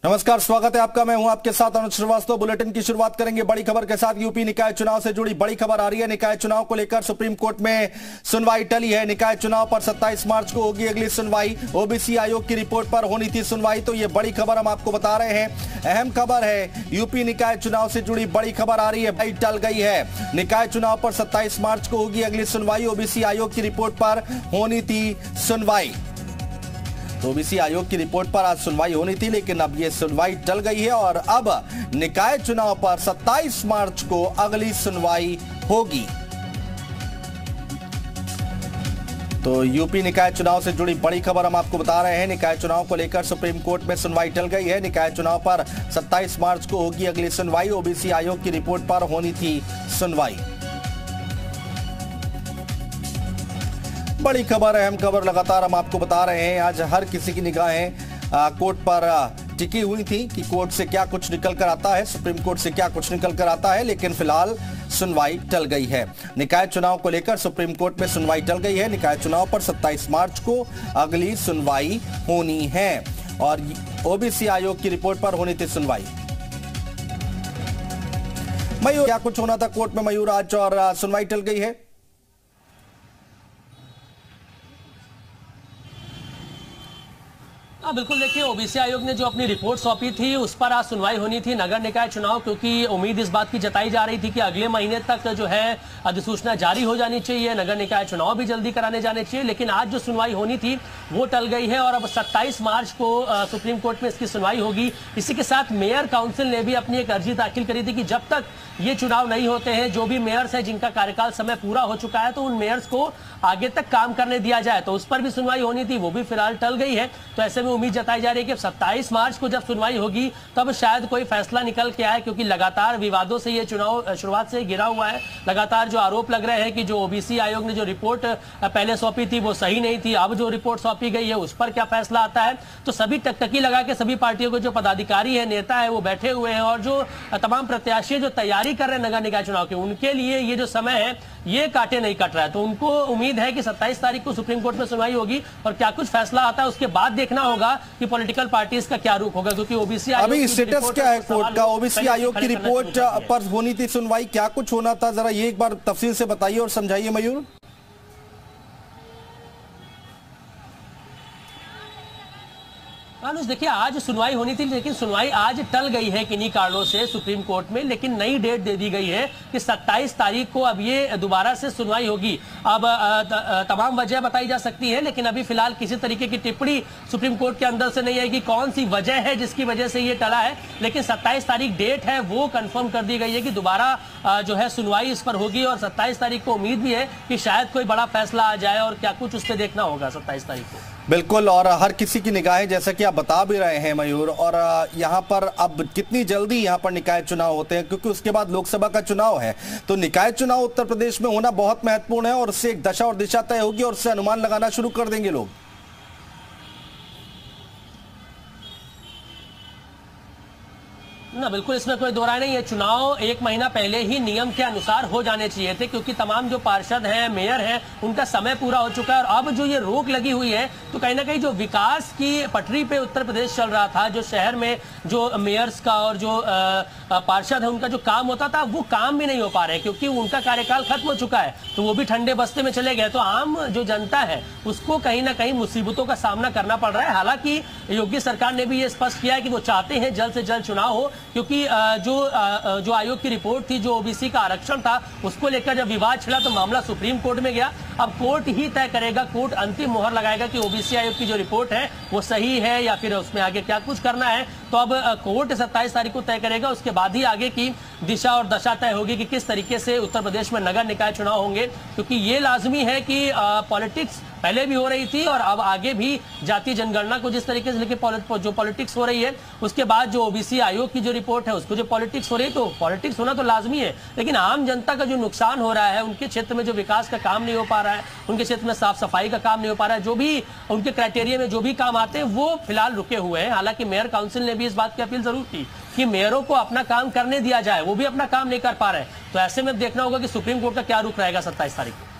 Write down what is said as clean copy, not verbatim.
नमस्कार, स्वागत है आपका। मैं हूं आपके साथ अनुज श्रीवास्तव। बुलेटिन की शुरुआत करेंगे बड़ी खबर के साथ। यूपी निकाय चुनाव से जुड़ी बड़ी खबर आ रही है। निकाय चुनाव को लेकर सुप्रीम कोर्ट में सुनवाई टली है। निकाय चुनाव पर 27 मार्च को होगी अगली सुनवाई। ओबीसी आयोग की रिपोर्ट पर होनी थी सुनवाई, तो ये बड़ी खबर हम आपको बता रहे हैं। अहम खबर है, यूपी निकाय चुनाव से जुड़ी बड़ी खबर आ रही है। भाई टल गई है। निकाय चुनाव पर 27 मार्च को होगी अगली सुनवाई। ओबीसी आयोग की रिपोर्ट पर होनी थी सुनवाई। तो ओबीसी आयोग की रिपोर्ट पर आज सुनवाई होनी थी, लेकिन अब ये सुनवाई टल गई है और अब निकाय चुनाव पर 27 मार्च को अगली सुनवाई होगी। तो यूपी निकाय चुनाव से जुड़ी बड़ी खबर हम आपको बता रहे हैं। निकाय चुनाव को लेकर सुप्रीम कोर्ट में सुनवाई टल गई है। निकाय चुनाव पर 27 मार्च को होगी अगली सुनवाई। ओबीसी आयोग की रिपोर्ट पर होनी थी सुनवाई। बड़ी खबर, अहम खबर लगातार हम आपको बता रहे हैं। आज हर किसी की निगाहें कोर्ट पर टिकी हुई थी कि कोर्ट से क्या कुछ निकल कर आता है, सुप्रीम कोर्ट से क्या कुछ निकल कर आता है, लेकिन फिलहाल सुनवाई टल गई है। निकाय चुनाव को लेकर सुप्रीम कोर्ट में सुनवाई टल गई है। निकाय चुनाव पर 27 मार्च को अगली सुनवाई होनी है और ओबीसी आयोग की रिपोर्ट पर होनी थी सुनवाई। मयूर, क्या कुछ होना था कोर्ट में मयूर आज, और सुनवाई टल गई है? बिल्कुल, देखिए, ओबीसी आयोग ने जो अपनी रिपोर्ट सौंपी थी उस पर आज सुनवाई होनी थी। नगर निकाय चुनाव, क्योंकि उम्मीद इस बात की जताई जा रही थी कि अगले महीने तक जो है अधिसूचना जारी हो जानी चाहिए, नगर निकाय चुनाव भी जल्दी कराने जाने चाहिए, लेकिन आज जो सुनवाई होनी थी वो टल गई है और अब 27 मार्च को सुप्रीम कोर्ट में इसकी सुनवाई होगी। इसी के साथ मेयर काउंसिल ने भी अपनी एक अर्जी दाखिल करी थी कि जब तक ये चुनाव नहीं होते हैं, जो भी मेयर्स हैं जिनका कार्यकाल समय पूरा हो चुका है, तो उन मेयर्स को आगे तक काम करने दिया जाए। तो उस पर भी सुनवाई होनी थी, वो भी फिलहाल टल गई है। तो ऐसे में उम्मीद जताई जा रही है कि 27 मार्च को जब सुनवाई होगी तब शायद कोई फैसला निकल के आए, क्योंकि लगातार विवादों से ये चुनाव शुरुआत से घिरा हुआ है। लगातार जो आरोप लग रहे हैं कि जो ओबीसी आयोग ने जो रिपोर्ट पहले सौंपी थी वो सही नहीं थी, अब जो रिपोर्ट सौंपी गई है उस पर क्या फैसला आता है। तो सभी टकटकी लगा के सभी पार्टियों के जो पदाधिकारी है, नेता है, वो बैठे हुए हैं और जो तमाम प्रत्याशी जो तैयारी कर रहे हैं नगर निकाय चुनाव की, उनके लिए ये जो समय है ये काटे नहीं कट रहा है। तो उनको उम्मीद है कि 27 तारीख को सुप्रीम कोर्ट में सुनवाई होगी और क्या कुछ फैसला आता है उसके बाद देखना होगा कि पॉलिटिकल पार्टीज का क्या रुख होगा, क्योंकि ओबीसी अभी स्टेटस क्या है कोर्ट का? ओबीसी आयोग की रिपोर्ट पर होनी थी सुनवाई, क्या कुछ होना था, जरा ये एक बार तफसील से बताइए और समझाइए मयूर। अनुज, देखिए, आज सुनवाई होनी थी, लेकिन सुनवाई आज टल गई है किन्हीं कारणों से सुप्रीम कोर्ट में, लेकिन नई डेट दे दी गई है कि 27 तारीख को अब ये दोबारा से सुनवाई होगी। अब तमाम वजह बताई जा सकती है, लेकिन अभी फिलहाल किसी तरीके की टिप्पणी सुप्रीम कोर्ट के अंदर से नहीं है कि कौन सी वजह है जिसकी वजह से ये टला है। लेकिन 27 तारीख डेट है वो कंफर्म कर दी गई है कि दोबारा जो है सुनवाई इस पर होगी और 27 तारीख को उम्मीद भी है कि शायद कोई बड़ा फैसला आ जाए और क्या कुछ उस पर देखना होगा 27 तारीख को। बिल्कुल, और हर किसी की निगाहें, जैसा कि आप बता भी रहे हैं मयूर, और यहाँ पर अब कितनी जल्दी यहाँ पर निकाय चुनाव होते हैं, क्योंकि उसके बाद लोकसभा का चुनाव है। तो निकाय चुनाव उत्तर प्रदेश में होना बहुत महत्वपूर्ण है और उससे एक दशा और दिशा तय होगी और उससे अनुमान लगाना शुरू कर देंगे लोग। ना, बिल्कुल, इसमें कोई दो राय नहीं है। चुनाव एक महीना पहले ही नियम के अनुसार हो जाने चाहिए थे, क्योंकि तमाम जो पार्षद हैं, मेयर हैं, उनका समय पूरा हो चुका है और अब जो ये रोक लगी हुई है, तो कहीं ना कहीं जो विकास की पटरी पे उत्तर प्रदेश चल रहा था, जो शहर में जो मेयर्स का और जो पार्षद है उनका जो काम होता था वो काम भी नहीं हो पा रहे, क्योंकि उनका कार्यकाल खत्म हो चुका है, तो वो भी ठंडे बस्ते में चले गए। तो आम जो जनता है उसको कहीं ना कहीं मुसीबतों का सामना करना पड़ रहा है। हालांकि योगी सरकार ने भी ये स्पष्ट किया है कि वो चाहते हैं जल्द से जल्द चुनाव हो, क्योंकि जो आयोग की रिपोर्ट थी, जो ओबीसी का आरक्षण था, उसको लेकर जब विवाद छिड़ा तो मामला सुप्रीम कोर्ट में गया। अब कोर्ट ही तय करेगा, कोर्ट अंतिम मोहर लगाएगा कि ओबीसी आयोग की जो रिपोर्ट है वो सही है या फिर उसमें आगे क्या कुछ करना है। तो अब कोर्ट 27 तारीख को तय करेगा, उसके बाद ही आगे की दिशा और दशा तय होगी कि किस तरीके से उत्तर प्रदेश में नगर निकाय चुनाव होंगे, क्योंकि ये लाजमी है कि पॉलिटिक्स पहले भी हो रही थी और अब आगे भी जातीय जनगणना को जिस तरीके से लेकर जो पॉलिटिक्स हो रही है, उसके बाद जो ओबीसी आयोग की जो रिपोर्ट है उसको जो पॉलिटिक्स हो रही है, तो पॉलिटिक्स होना तो लाजमी है। लेकिन आम जनता का जो नुकसान हो रहा है, उनके क्षेत्र में जो विकास का काम नहीं हो पा रहा है, उनके क्षेत्र में साफ सफाई का काम नहीं हो पा रहा है, जो भी उनके क्राइटेरिया में जो भी काम आते हैं वो फिलहाल रुके हुए हैं। हालांकि मेयर काउंसिल ने भी इस बात की अपील जरूर की कि मेयरों को अपना काम करने दिया जाए, वो भी अपना काम नहीं कर पा रहे। तो ऐसे में देखना होगा कि सुप्रीम कोर्ट का क्या रुख रहेगा 27 तारीख को।